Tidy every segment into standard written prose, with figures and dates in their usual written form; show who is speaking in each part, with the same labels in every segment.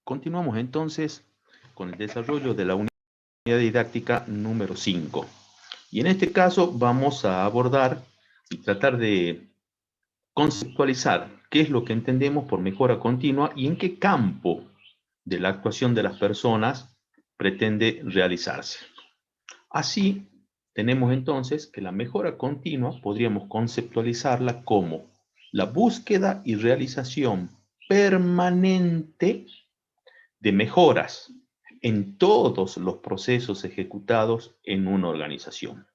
Speaker 1: Continuamos entonces con el desarrollo de la unidad didáctica número 5. Y en este caso vamos a abordar y tratar de conceptualizar qué es lo que entendemos por mejora continua y en qué campo de la actuación de las personas pretende realizarse. Así, tenemos entonces que la mejora continua podríamos conceptualizarla como la búsqueda y realización permanente de mejoras en todos los procesos ejecutados en una organización.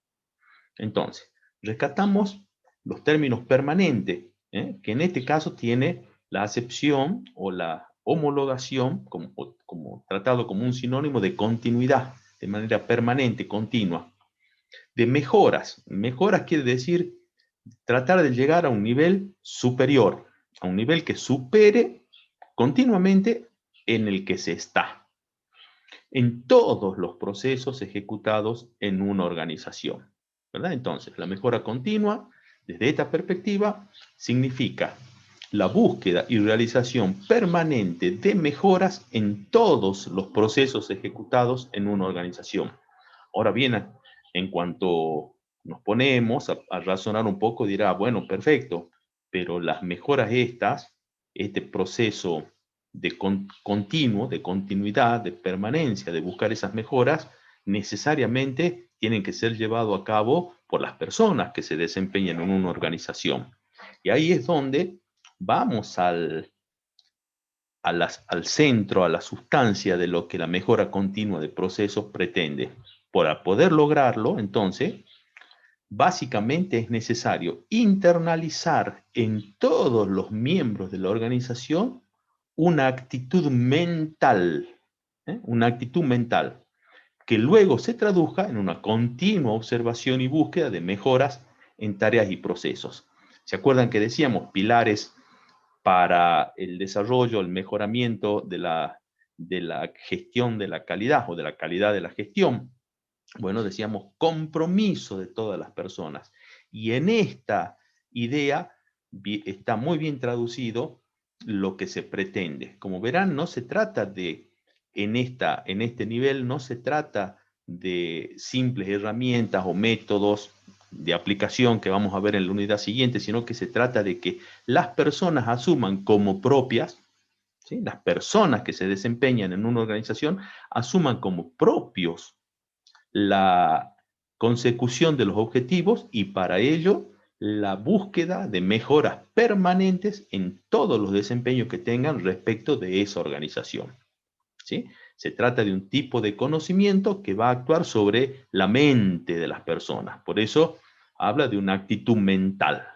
Speaker 1: Entonces, rescatamos los términos permanente, que en este caso tiene la acepción o la homologación como tratado como un sinónimo de continuidad, de manera permanente, continua. De mejoras. Mejoras quiere decir tratar de llegar a un nivel superior, a un nivel que supere continuamente en el que se está, en todos los procesos ejecutados en una organización, ¿verdad? Entonces, la mejora continua, desde esta perspectiva, significa la búsqueda y realización permanente de mejoras en todos los procesos ejecutados en una organización. Ahora bien, en cuanto nos ponemos a razonar un poco, dirá, bueno, perfecto, pero las mejoras estas, este proceso de continuo, de continuidad, de permanencia, de buscar esas mejoras, necesariamente tienen que ser llevados a cabo por las personas que se desempeñan en una organización. Y ahí es donde vamos al centro, a la sustancia de lo que la mejora continua de procesos pretende. Para poder lograrlo, entonces, básicamente es necesario internalizar en todos los miembros de la organización una actitud mental, que luego se traduzca en una continua observación y búsqueda de mejoras en tareas y procesos. ¿Se acuerdan que decíamos pilares para el desarrollo, el mejoramiento de la gestión de la calidad o de la calidad de la gestión? Bueno, decíamos compromiso de todas las personas. Y en esta idea está muy bien traducido lo que se pretende. Como verán, no se trata de, en este nivel, no se trata de simples herramientas o métodos de aplicación que vamos a ver en la unidad siguiente, sino que se trata de que las personas asuman como propias, ¿sí? Las personas que se desempeñan en una organización asuman como propios la consecución de los objetivos y para ello la búsqueda de mejoras permanentes en todos los desempeños que tengan respecto de esa organización, ¿sí? Se trata de un tipo de conocimiento que va a actuar sobre la mente de las personas. Por eso habla de una actitud mental.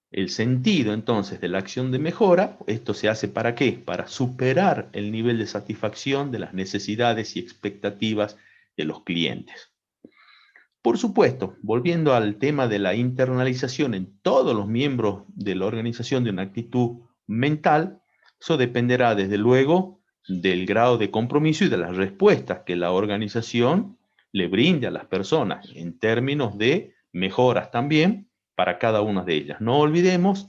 Speaker 1: El sentido, entonces, de la acción de mejora, esto se hace ¿para qué? Para superar el nivel de satisfacción de las necesidades y expectativas de los clientes. Por supuesto, volviendo al tema de la internalización en todos los miembros de la organización de una actitud mental, eso dependerá desde luego del grado de compromiso y de las respuestas que la organización le brinde a las personas en términos de mejoras también para cada una de ellas. No olvidemos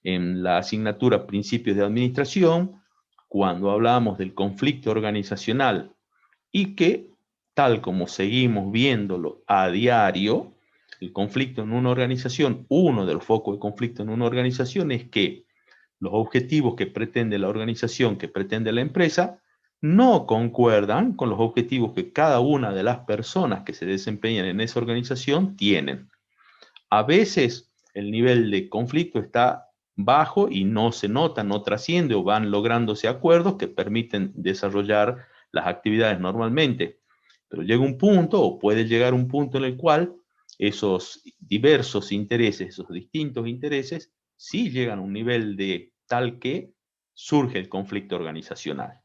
Speaker 1: en la asignatura Principios de Administración, cuando hablamos del conflicto organizacional y que, tal como seguimos viéndolo a diario, el conflicto en una organización, uno de los focos de conflicto en una organización es que los objetivos que pretende la organización, que pretende la empresa, no concuerdan con los objetivos que cada una de las personas que se desempeñan en esa organización tienen. A veces el nivel de conflicto está bajo y no se nota, no trasciende o van lográndose acuerdos que permiten desarrollar las actividades normalmente. Pero llega un punto o puede llegar un punto en el cual esos diversos intereses, esos distintos intereses, sí llegan a un nivel de tal que surge el conflicto organizacional.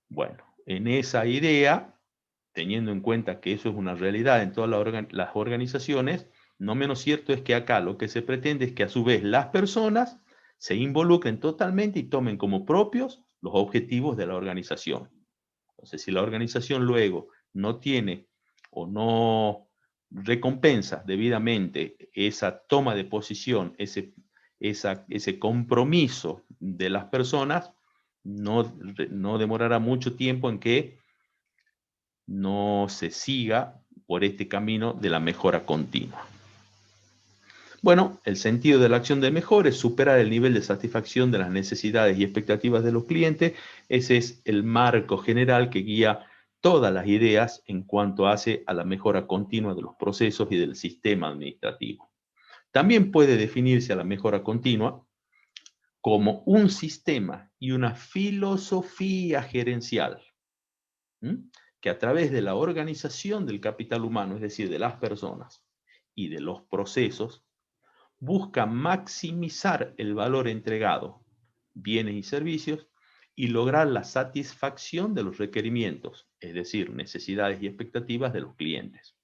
Speaker 1: Bueno, en esa idea, teniendo en cuenta que eso es una realidad en todas las organizaciones, no menos cierto es que acá lo que se pretende es que a su vez las personas se involucren totalmente y tomen como propios los objetivos de la organización. Entonces, si la organización luego no tiene o no recompensa debidamente esa toma de posición, ese compromiso de las personas no demorará mucho tiempo en que no se siga por este camino de la mejora continua. Bueno, el sentido de la acción de mejora es superar el nivel de satisfacción de las necesidades y expectativas de los clientes. Ese es el marco general que guía todas las ideas en cuanto hace a la mejora continua de los procesos y del sistema administrativo. También puede definirse a la mejora continua como un sistema y una filosofía gerencial, que a través de la organización del capital humano, es decir, de las personas y de los procesos, busca maximizar el valor entregado, bienes y servicios, y lograr la satisfacción de los requerimientos, es decir, necesidades y expectativas de los clientes.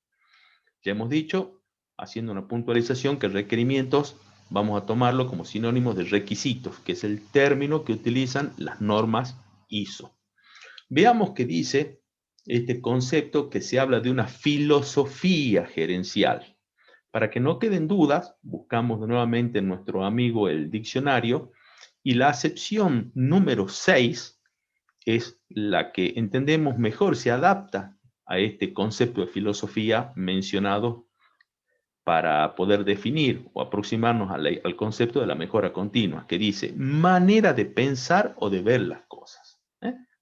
Speaker 1: Ya hemos dicho, haciendo una puntualización, que requerimientos vamos a tomarlo como sinónimo de requisitos, que es el término que utilizan las normas ISO. Veamos qué dice este concepto, que se habla de una filosofía gerencial. Para que no queden dudas, buscamos nuevamente en nuestro amigo el diccionario, y la acepción número 6 es la que entendemos mejor, se adapta a este concepto de filosofía mencionado para poder definir o aproximarnos al concepto de la mejora continua, que dice manera de pensar o de ver las cosas.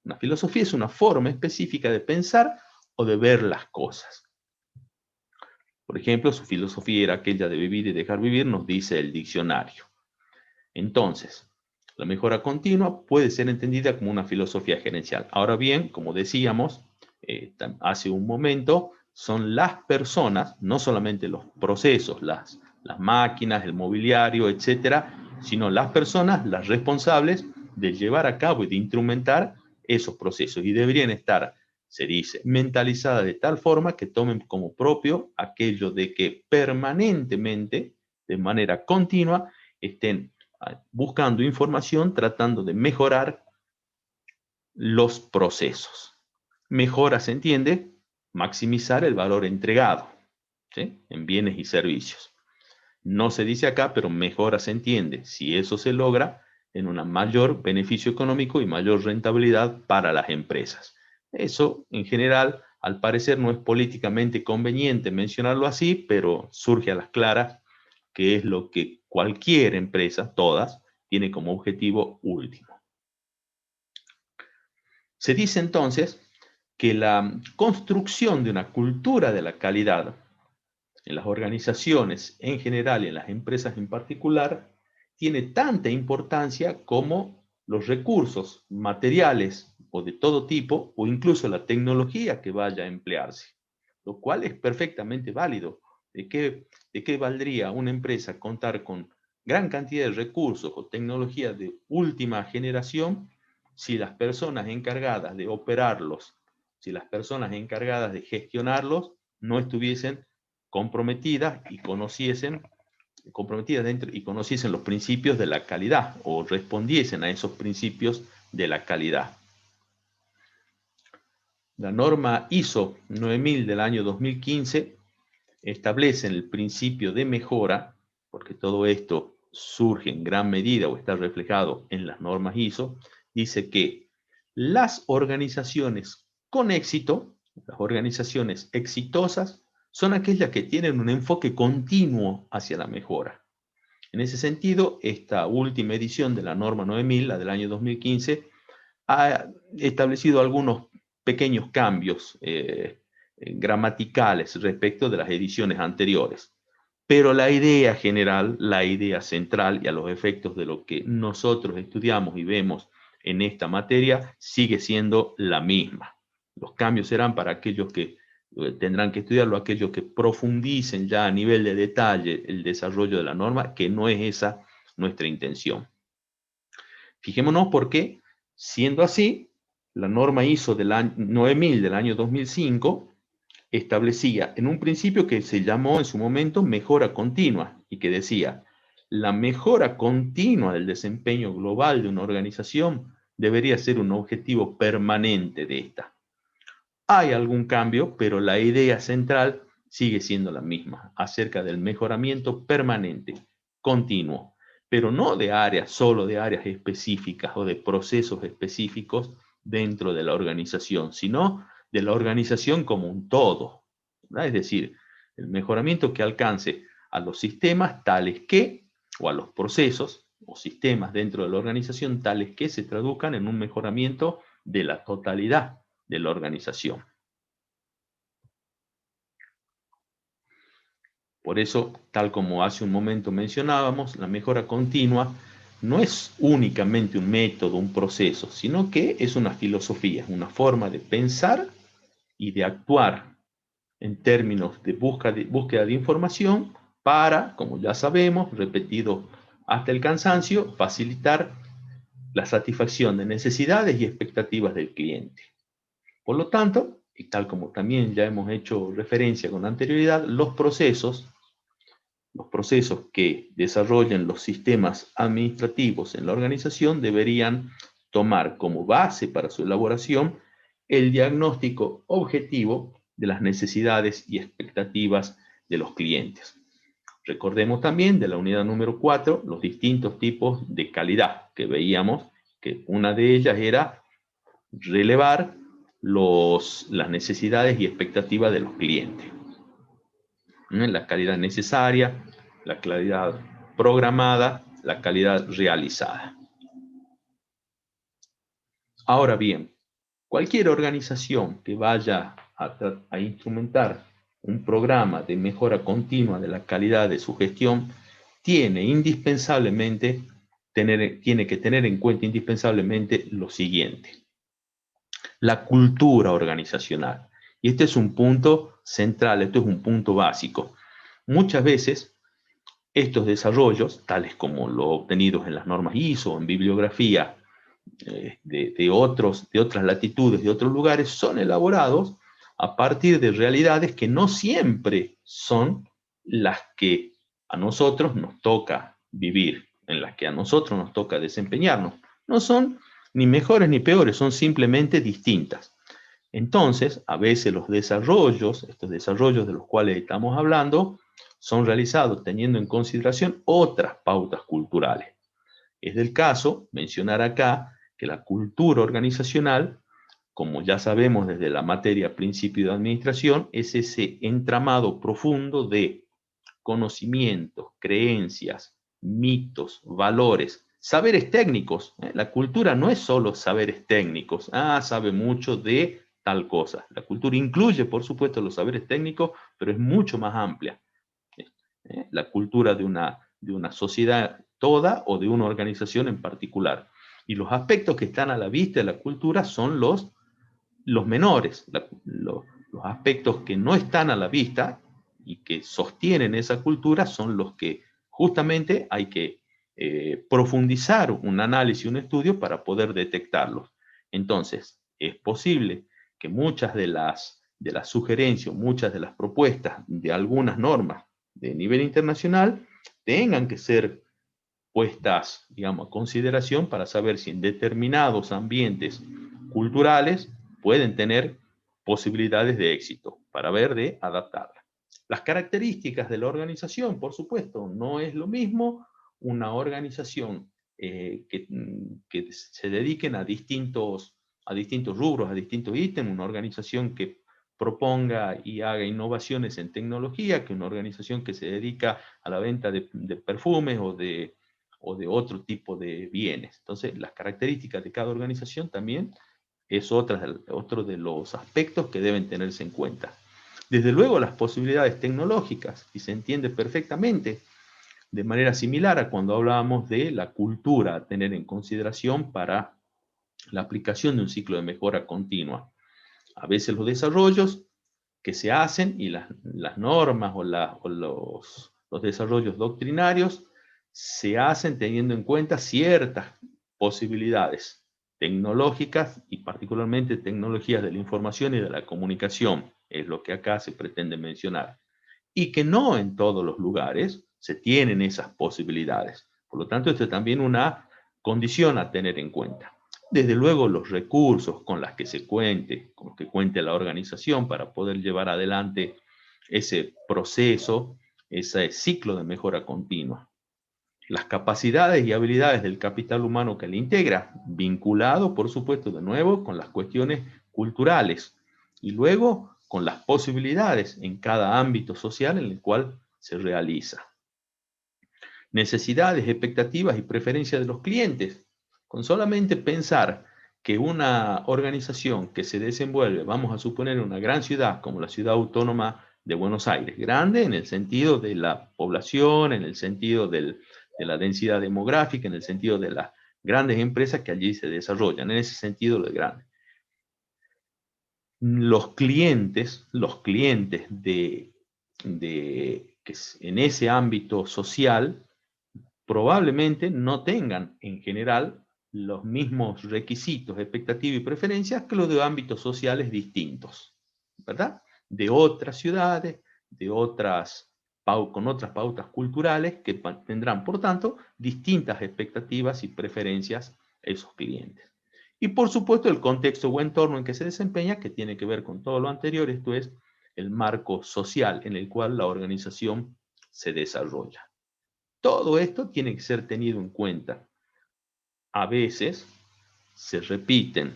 Speaker 1: Una filosofía es una forma específica de pensar o de ver las cosas. Por ejemplo, su filosofía era aquella de vivir y dejar vivir, nos dice el diccionario. Entonces, la mejora continua puede ser entendida como una filosofía gerencial. Ahora bien, como decíamos hace un momento, son las personas, no solamente los procesos, las máquinas, el mobiliario, etcétera, sino las personas las responsables de llevar a cabo y de instrumentar esos procesos, y deberían estar, se dice, mentalizadas de tal forma que tomen como propio aquello de que permanentemente, de manera continua, estén buscando información, tratando de mejorar los procesos. Mejora, se entiende, maximizar el valor entregado, ¿sí?, en bienes y servicios. No se dice acá, pero mejora se entiende, si eso se logra, en un mayor beneficio económico y mayor rentabilidad para las empresas. Eso, en general, al parecer no es políticamente conveniente mencionarlo así, pero surge a las claras que es lo que cualquier empresa, todas, tiene como objetivo último. Se dice entonces que la construcción de una cultura de la calidad en las organizaciones en general y en las empresas en particular tiene tanta importancia como los recursos materiales o de todo tipo, o incluso la tecnología que vaya a emplearse, lo cual es perfectamente válido. ¿De qué valdría una empresa contar con gran cantidad de recursos o tecnología de última generación si las personas encargadas de operarlos, si las personas encargadas de gestionarlos no estuviesen comprometidas y conociesen los principios de la calidad, o respondiesen a esos principios de la calidad? La norma ISO 9000 del año 2015 establece el principio de mejora, porque todo esto surge en gran medida o está reflejado en las normas ISO. Dice que las organizaciones con éxito, las organizaciones exitosas, son aquellas que tienen un enfoque continuo hacia la mejora. En ese sentido, esta última edición de la norma 9000, la del año 2015, ha establecido algunos pequeños cambios gramaticales respecto de las ediciones anteriores. Pero la idea general, la idea central y a los efectos de lo que nosotros estudiamos y vemos en esta materia, sigue siendo la misma. Los cambios serán para aquellos que tendrán que estudiarlo, aquellos que profundicen ya a nivel de detalle el desarrollo de la norma, que no es esa nuestra intención. Fijémonos porque, siendo así, la norma ISO del año 9000 del año 2005 establecía en un principio que se llamó en su momento mejora continua, y que decía: la mejora continua del desempeño global de una organización debería ser un objetivo permanente de esta. Hay algún cambio, pero la idea central sigue siendo la misma, acerca del mejoramiento permanente, continuo. pero no de áreas, solo de áreas específicas o de procesos específicos dentro de la organización, sino de la organización como un todo, ¿verdad? Es decir, el mejoramiento que alcance a los sistemas tales que, o a los procesos o sistemas dentro de la organización tales que se traduzcan en un mejoramiento de la totalidad de la organización. Por eso, tal como hace un momento mencionábamos, la mejora continua no es únicamente un método, un proceso, sino que es una filosofía, una forma de pensar y de actuar en términos de búsqueda de información para, como ya sabemos, repetido hasta el cansancio, facilitar la satisfacción de necesidades y expectativas del cliente. Por lo tanto, y tal como también ya hemos hecho referencia con anterioridad, los procesos que desarrollan los sistemas administrativos en la organización deberían tomar como base para su elaboración el diagnóstico objetivo de las necesidades y expectativas de los clientes. Recordemos también de la unidad número 4 los distintos tipos de calidad que veíamos, que una de ellas era relevar las necesidades y expectativas de los clientes. La calidad necesaria, la calidad programada, la calidad realizada. Ahora bien, cualquier organización que vaya a instrumentar un programa de mejora continua de la calidad de su gestión tiene que tener en cuenta indispensablemente lo siguiente: la cultura organizacional. Y este es un punto central, esto es un punto básico. Muchas veces estos desarrollos, tales como los obtenidos en las normas ISO o en bibliografía de otras latitudes, de otros lugares, son elaborados a partir de realidades que no siempre son las que a nosotros nos toca vivir, en las que a nosotros nos toca desempeñarnos. No son ni mejores ni peores, son simplemente distintas. Entonces, a veces estos desarrollos de los cuales estamos hablando, son realizados teniendo en consideración otras pautas culturales. Es del caso mencionar acá que la cultura organizacional, como ya sabemos desde la materia principio de administración, es ese entramado profundo de conocimientos, creencias, mitos, valores, saberes técnicos. La cultura no es solo saberes técnicos. Sabe mucho de tal cosa. La cultura incluye, por supuesto, los saberes técnicos, pero es mucho más amplia. La cultura de una sociedad toda o de una organización en particular. Y los aspectos que están a la vista de la cultura son los menores, los aspectos que no están a la vista y que sostienen esa cultura son los que justamente hay que profundizar un análisis, un estudio para poder detectarlos. Entonces, es posible que muchas de las sugerencias, muchas de las propuestas de algunas normas de nivel internacional tengan que ser puestas, digamos, a consideración para saber si en determinados ambientes culturales pueden tener posibilidades de éxito, para ver de adaptarla. Las características de la organización, por supuesto, no es lo mismo una organización que se dediquen a distintos rubros, a distintos ítems, una organización que proponga y haga innovaciones en tecnología, que una organización que se dedica a la venta de perfumes o de otro tipo de bienes. Entonces, las características de cada organización también es otro de los aspectos que deben tenerse en cuenta. Desde luego, las posibilidades tecnológicas, y se entiende perfectamente de manera similar a cuando hablábamos de la cultura a tener en consideración para la aplicación de un ciclo de mejora continua. A veces los desarrollos que se hacen y las normas o los desarrollos doctrinarios se hacen teniendo en cuenta ciertas posibilidades tecnológicas y particularmente tecnologías de la información y de la comunicación, es lo que acá se pretende mencionar, y que no en todos los lugares se tienen esas posibilidades. Por lo tanto, esto es también una condición a tener en cuenta. Desde luego, los recursos con los que cuente la organización para poder llevar adelante ese proceso, ese ciclo de mejora continua. las capacidades y habilidades del capital humano que le integra, vinculado, por supuesto, de nuevo, con las cuestiones culturales, y luego con las posibilidades en cada ámbito social en el cual se realiza. Necesidades, expectativas y preferencias de los clientes. Con solamente pensar que una organización que se desenvuelve, vamos a suponer una gran ciudad como la ciudad autónoma de Buenos Aires, grande en el sentido de la población, en el sentido de la densidad demográfica, en el sentido de las grandes empresas que allí se desarrollan, en ese sentido de grande. Los clientes que en ese ámbito social probablemente no tengan en general los mismos requisitos, expectativas y preferencias que los de ámbitos sociales distintos, ¿verdad? De otras ciudades, con otras pautas culturales que tendrán, por tanto, distintas expectativas y preferencias esos clientes. Y por supuesto el contexto o entorno en que se desempeña, que tiene que ver con todo lo anterior, esto es el marco social en el cual la organización se desarrolla. Todo esto tiene que ser tenido en cuenta. A veces se repiten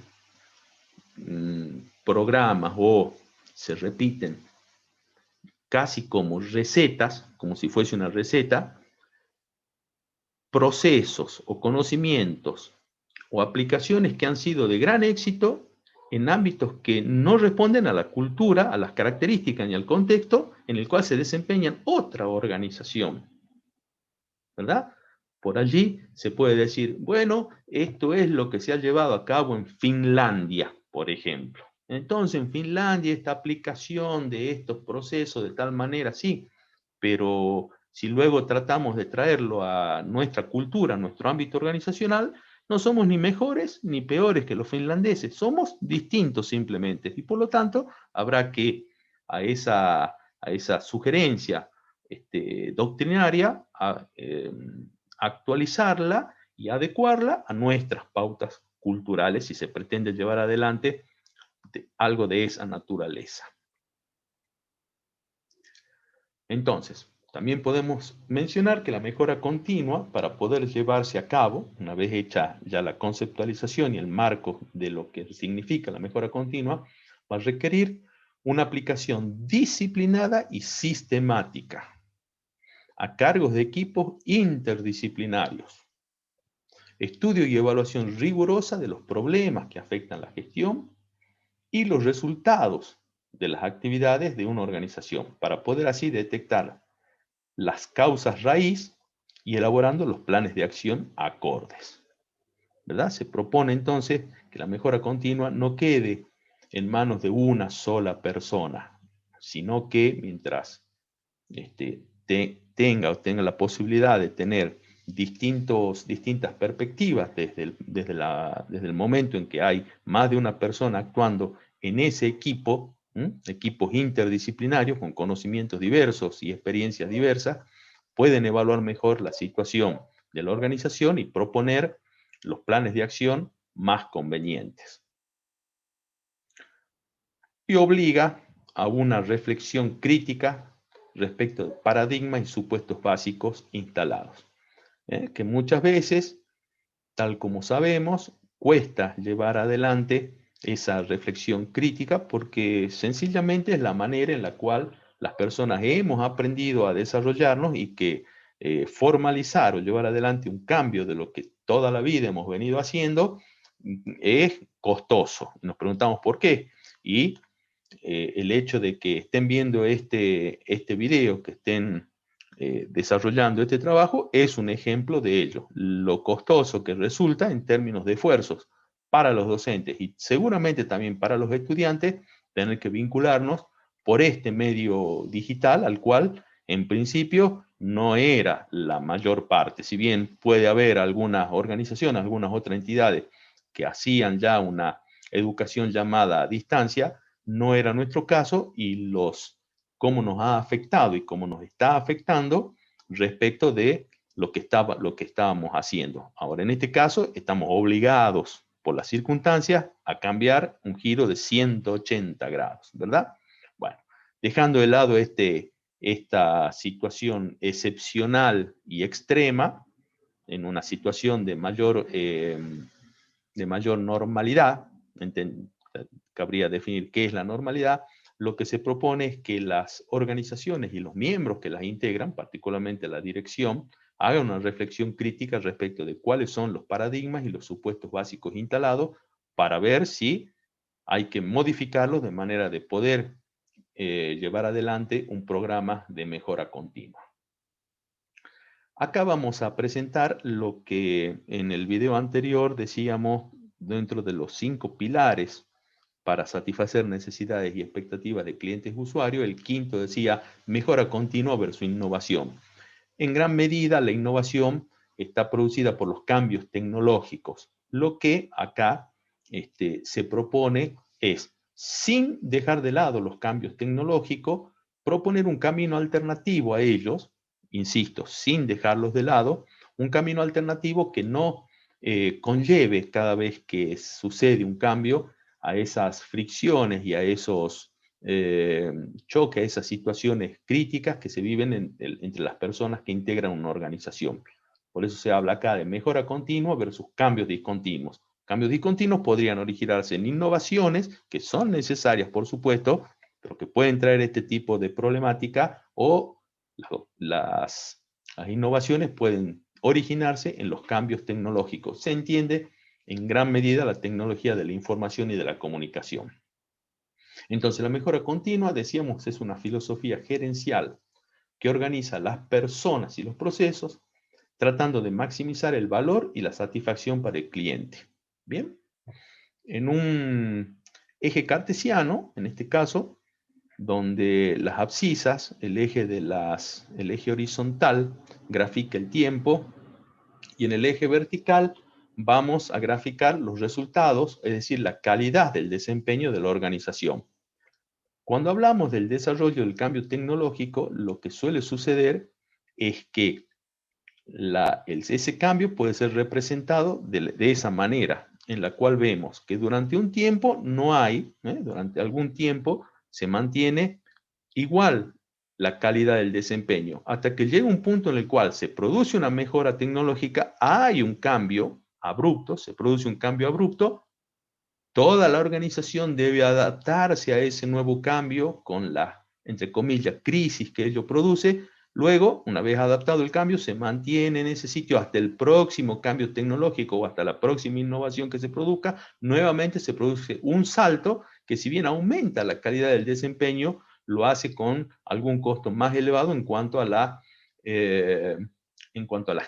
Speaker 1: programas o se repiten casi como recetas, como si fuese una receta, procesos o conocimientos o aplicaciones que han sido de gran éxito en ámbitos que no responden a la cultura, a las características ni al contexto en el cual se desempeñan otra organización, ¿verdad? Por allí se puede decir, bueno, esto es lo que se ha llevado a cabo en Finlandia, por ejemplo. Entonces, en Finlandia, esta aplicación de estos procesos de tal manera, sí, pero si luego tratamos de traerlo a nuestra cultura, a nuestro ámbito organizacional, no somos ni mejores ni peores que los finlandeses, somos distintos simplemente. Y por lo tanto, habrá que a esa sugerencia doctrinaria, actualizarla y adecuarla a nuestras pautas culturales si se pretende llevar adelante algo de esa naturaleza. Entonces, también podemos mencionar que la mejora continua, para poder llevarse a cabo, una vez hecha ya la conceptualización y el marco de lo que significa la mejora continua, va a requerir una aplicación disciplinada y sistemática a cargos de equipos interdisciplinarios. Estudio y evaluación rigurosa de los problemas que afectan la gestión y los resultados de las actividades de una organización, para poder así detectar las causas raíz y elaborando los planes de acción acordes, ¿verdad? Se propone entonces que la mejora continua no quede en manos de una sola persona, sino que mientras tenga la posibilidad de tener distintas perspectivas desde el momento en que hay más de una persona actuando en ese equipo, equipos interdisciplinarios con conocimientos diversos y experiencias diversas, pueden evaluar mejor la situación de la organización y proponer los planes de acción más convenientes. Y obliga a una reflexión crítica respecto de paradigmas y supuestos básicos instalados, que muchas veces, tal como sabemos, cuesta llevar adelante esa reflexión crítica porque sencillamente es la manera en la cual las personas hemos aprendido a desarrollarnos y que formalizar o llevar adelante un cambio de lo que toda la vida hemos venido haciendo es costoso. Nos preguntamos por qué. Y el hecho de que estén viendo este video, que estén desarrollando este trabajo, es un ejemplo de ello. Lo costoso que resulta en términos de esfuerzos para los docentes y seguramente también para los estudiantes, tener que vincularnos por este medio digital al cual en principio no era la mayor parte. Si bien puede haber algunas organizaciones, algunas otras entidades que hacían ya una educación llamada a distancia, no era nuestro caso y cómo nos ha afectado y cómo nos está afectando respecto de lo que estábamos haciendo. Ahora, en este caso, estamos obligados por las circunstancias a cambiar un giro de 180 grados, ¿verdad? Bueno, dejando de lado esta situación excepcional y extrema, en una situación de mayor normalidad, cabría definir qué es la normalidad, lo que se propone es que las organizaciones y los miembros que las integran, particularmente la dirección, hagan una reflexión crítica respecto de cuáles son los paradigmas y los supuestos básicos instalados para ver si hay que modificarlos de manera de poder llevar adelante un programa de mejora continua. Acá vamos a presentar lo que en el video anterior decíamos dentro de los 5 pilares para satisfacer necesidades y expectativas de clientes y usuarios. El quinto decía mejora continua versus innovación. En gran medida la innovación está producida por los cambios tecnológicos. Lo que acá se propone es, sin dejar de lado los cambios tecnológicos, proponer un camino alternativo a ellos, insisto, sin dejarlos de lado, un camino alternativo que no conlleve cada vez que sucede un cambio a esas fricciones y a esos choques, a esas situaciones críticas que se viven entre las personas que integran una organización. Por eso se habla acá de mejora continua versus cambios discontinuos. Cambios discontinuos podrían originarse en innovaciones que son necesarias, por supuesto, pero que pueden traer este tipo de problemática, o las innovaciones pueden originarse en los cambios tecnológicos. Se entiende en gran medida la tecnología de la información y de la comunicación. Entonces, la mejora continua, decíamos, es una filosofía gerencial que organiza las personas y los procesos tratando de maximizar el valor y la satisfacción para el cliente. Bien, en un eje cartesiano, en este caso, donde las abscisas, el eje horizontal, grafica el tiempo, y en el eje vertical vamos a graficar los resultados, es decir, la calidad del desempeño de la organización. Cuando hablamos del desarrollo del cambio tecnológico, lo que suele suceder es que ese cambio puede ser representado de esa manera, en la cual vemos que durante un tiempo no hay, durante algún tiempo se mantiene igual la calidad del desempeño, hasta que llega un punto en el cual se produce una mejora tecnológica, hay un cambio abrupto, se produce un cambio abrupto, toda la organización debe adaptarse a ese nuevo cambio con la, entre comillas, crisis que ello produce. Luego, una vez adaptado el cambio, se mantiene en ese sitio hasta el próximo cambio tecnológico o hasta la próxima innovación que se produzca. Nuevamente se produce un salto que, si bien aumenta la calidad del desempeño, lo hace con algún costo más elevado en cuanto a las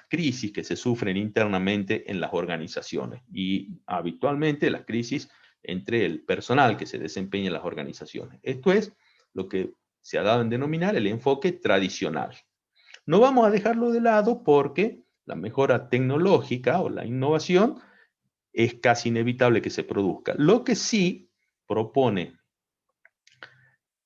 Speaker 1: crisis que se sufren internamente en las organizaciones, y habitualmente las crisis entre el personal que se desempeña en las organizaciones. Esto es lo que se ha dado en denominar el enfoque tradicional. No vamos a dejarlo de lado porque la mejora tecnológica o la innovación es casi inevitable que se produzca. Lo que sí propone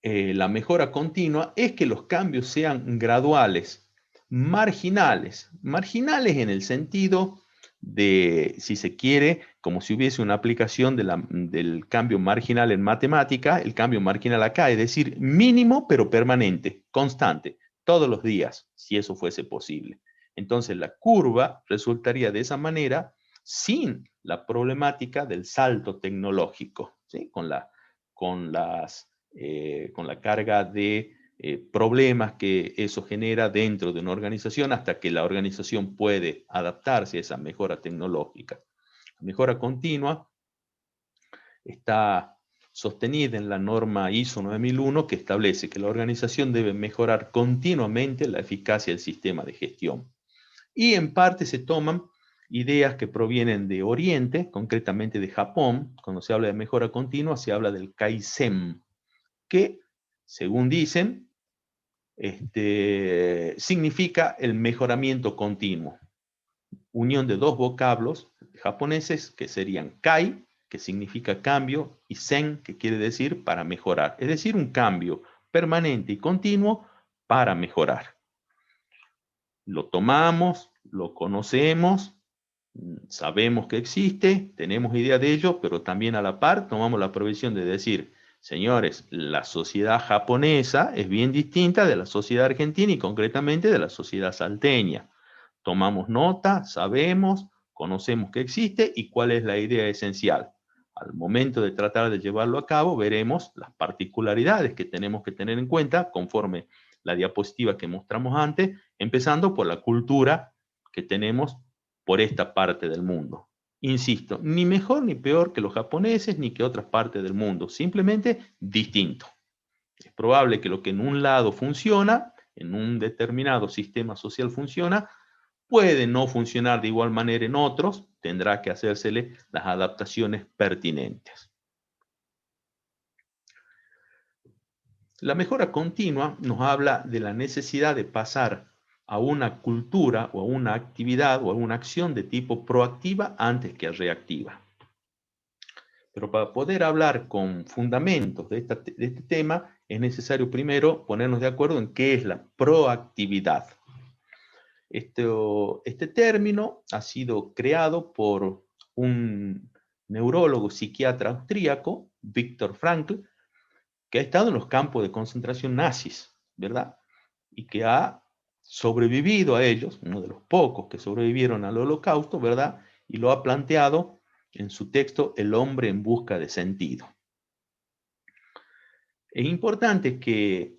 Speaker 1: la mejora continua es que los cambios sean graduales, marginales en el sentido de, si se quiere, como si hubiese una aplicación del cambio marginal en matemática, el cambio marginal acá, es decir, mínimo pero permanente, constante, todos los días, si eso fuese posible. Entonces la curva resultaría de esa manera sin la problemática del salto tecnológico, ¿sí? con la carga de problemas que eso genera dentro de una organización hasta que la organización puede adaptarse a esa mejora tecnológica. La mejora continua está sostenida en la norma ISO 9001, que establece que la organización debe mejorar continuamente la eficacia del sistema de gestión. Y en parte se toman ideas que provienen de Oriente, concretamente de Japón. Cuando se habla de mejora continua, se habla del Kaizen, que, según dicen, significa el mejoramiento continuo. Unión de dos vocablos japoneses que serían Kai, que significa cambio, y Zen, que quiere decir para mejorar. Es decir, un cambio permanente y continuo para mejorar. Lo tomamos, lo conocemos, sabemos que existe, tenemos idea de ello, pero también a la par tomamos la provisión de decir, señores, la sociedad japonesa es bien distinta de la sociedad argentina y concretamente de la sociedad salteña. Tomamos nota, sabemos, conocemos que existe y cuál es la idea esencial. Al momento de tratar de llevarlo a cabo, veremos las particularidades que tenemos que tener en cuenta conforme la diapositiva que mostramos antes, empezando por la cultura que tenemos por esta parte del mundo. Insisto, ni mejor ni peor que los japoneses ni que otras partes del mundo, simplemente distinto. Es probable que lo que en un lado funciona, en un determinado sistema social funciona, puede no funcionar de igual manera en otros, tendrá que hacérsele las adaptaciones pertinentes. La mejora continua nos habla de la necesidad de pasar a una cultura o a una actividad o a una acción de tipo proactiva antes que reactiva. Pero para poder hablar con fundamentos de este tema, es necesario primero ponernos de acuerdo en qué es la proactividad. Este término ha sido creado por un neurólogo psiquiatra austríaco, Viktor Frankl, que ha estado en los campos de concentración nazis, ¿verdad? Y que ha sobrevivido a ellos, uno de los pocos que sobrevivieron al Holocausto, ¿verdad? Y lo ha planteado en su texto El hombre en busca de sentido. Es importante que,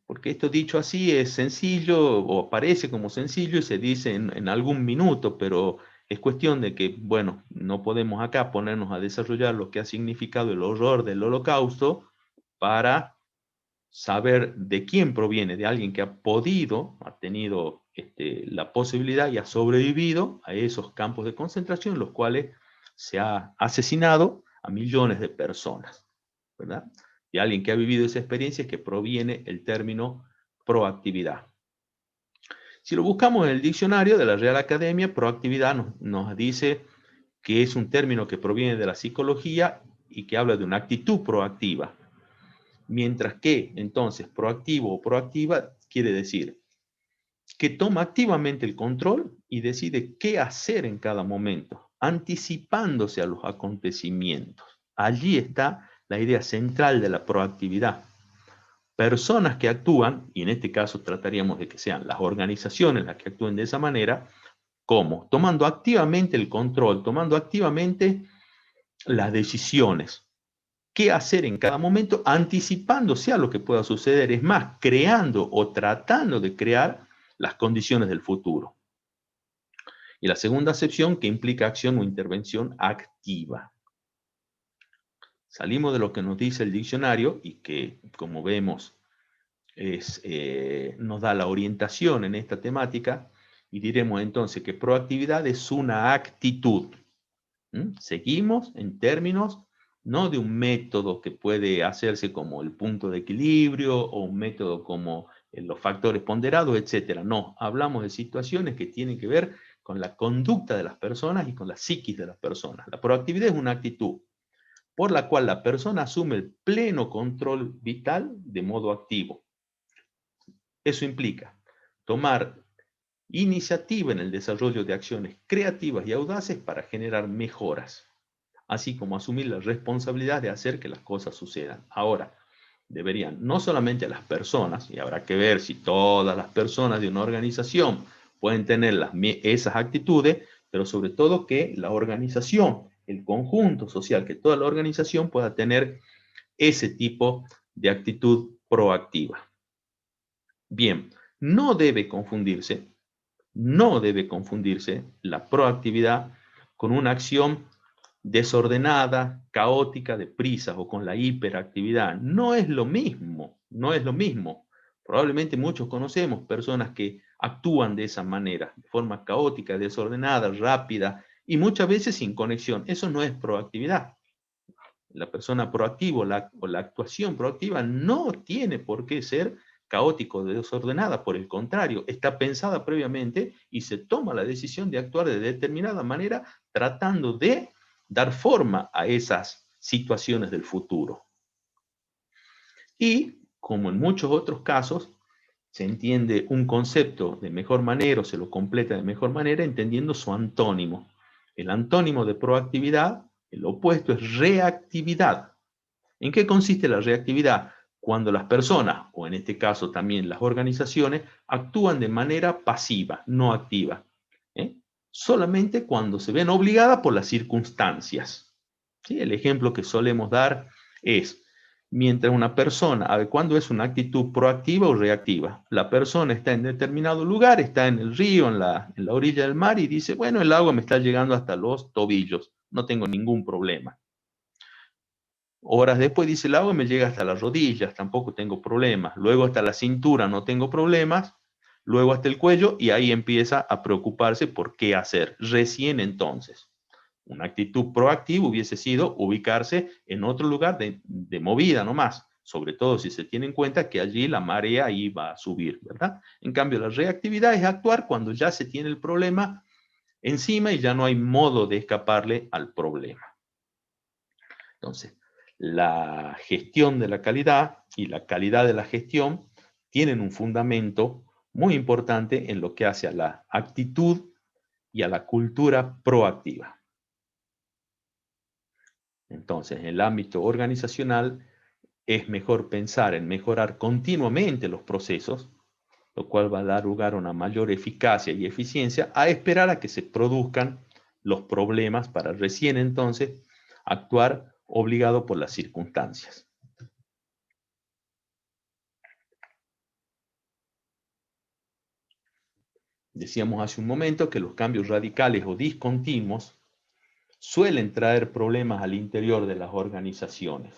Speaker 1: porque esto dicho así es sencillo o parece como sencillo y se dice en algún minuto, pero es cuestión de que, bueno, no podemos acá ponernos a desarrollar lo que ha significado el horror del Holocausto para saber de quién proviene, de alguien que ha podido, ha tenido la posibilidad y ha sobrevivido a esos campos de concentración, los cuales se ha asesinado a millones de personas, ¿verdad? De alguien que ha vivido esa experiencia es que proviene el término proactividad. Si lo buscamos en el diccionario de la Real Academia, proactividad nos dice que es un término que proviene de la psicología y que habla de una actitud proactiva. Mientras que, entonces, proactivo o proactiva quiere decir que toma activamente el control y decide qué hacer en cada momento, anticipándose a los acontecimientos. Allí está la idea central de la proactividad. Personas que actúan, y en este caso trataríamos de que sean las organizaciones las que actúen de esa manera, ¿cómo? Tomando activamente el control, tomando activamente las decisiones. ¿Qué hacer en cada momento? Anticipándose a lo que pueda suceder. Es más, creando o tratando de crear las condiciones del futuro. Y la segunda acepción que implica acción o intervención activa. Salimos de lo que nos dice el diccionario y que, como vemos, nos da la orientación en esta temática y diremos entonces que proactividad es una actitud. Seguimos en términos no de un método que puede hacerse como el punto de equilibrio o un método como los factores ponderados, etc. No, hablamos de situaciones que tienen que ver con la conducta de las personas y con la psiquis de las personas. La proactividad es una actitud por la cual la persona asume el pleno control vital de modo activo. Eso implica tomar iniciativa en el desarrollo de acciones creativas y audaces para generar mejoras, así como asumir la responsabilidad de hacer que las cosas sucedan. Ahora, deberían no solamente las personas, y habrá que ver si todas las personas de una organización pueden tener esas actitudes, pero sobre todo que la organización, el conjunto social, que toda la organización pueda tener ese tipo de actitud proactiva. Bien, no debe confundirse la proactividad con una acción desordenada, caótica, deprisa o con la hiperactividad. No es lo mismo, no es lo mismo. Probablemente muchos conocemos personas que actúan de esa manera, de forma caótica, desordenada, rápida y muchas veces sin conexión. Eso no es proactividad. La persona proactiva o la actuación proactiva no tiene por qué ser caótico, desordenada, por el contrario, está pensada previamente y se toma la decisión de actuar de determinada manera tratando de dar forma a esas situaciones del futuro. Y, como en muchos otros casos, se entiende un concepto de mejor manera o se lo completa de mejor manera entendiendo su antónimo. El antónimo de proactividad, el opuesto, es reactividad. ¿En qué consiste la reactividad? cuando las personas, o en este caso también las organizaciones, actúan de manera pasiva, no activa. Solamente cuando se ven obligadas por las circunstancias. ¿Sí? El ejemplo que solemos dar es, mientras una persona, a ver, ¿cuándo es una actitud proactiva o reactiva? La persona está en determinado lugar, está en el río, en la orilla del mar, y dice, bueno, el agua me está llegando hasta los tobillos, no tengo ningún problema. Horas después dice, el agua me llega hasta las rodillas, tampoco tengo problemas. Luego hasta la cintura no tengo problemas. Luego hasta el cuello, y ahí empieza a preocuparse por qué hacer. Recién entonces. Una actitud proactiva hubiese sido ubicarse en otro lugar de movida nomás, sobre todo si se tiene en cuenta que allí la marea iba a subir, ¿verdad? En cambio, la reactividad es actuar cuando ya se tiene el problema encima y ya no hay modo de escaparle al problema. Entonces, la gestión de la calidad y la calidad de la gestión tienen un fundamento muy importante en lo que hace a la actitud y a la cultura proactiva. Entonces, en el ámbito organizacional es mejor pensar en mejorar continuamente los procesos, lo cual va a dar lugar a una mayor eficacia y eficiencia, a esperar a que se produzcan los problemas para recién entonces actuar obligado por las circunstancias. Decíamos hace un momento que los cambios radicales o discontinuos suelen traer problemas al interior de las organizaciones,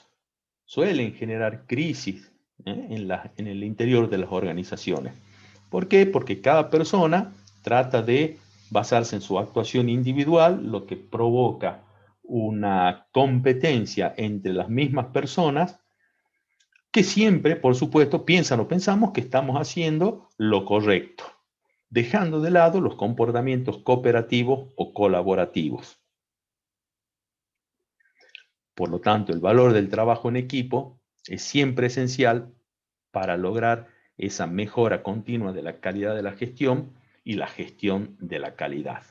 Speaker 1: suelen generar crisis en el interior de las organizaciones. ¿Por qué? Porque cada persona trata de basarse en su actuación individual, lo que provoca una competencia entre las mismas personas que siempre, por supuesto, piensan o pensamos que estamos haciendo lo correcto, dejando de lado los comportamientos cooperativos o colaborativos. Por lo tanto, el valor del trabajo en equipo es siempre esencial para lograr esa mejora continua de la calidad de la gestión y la gestión de la calidad.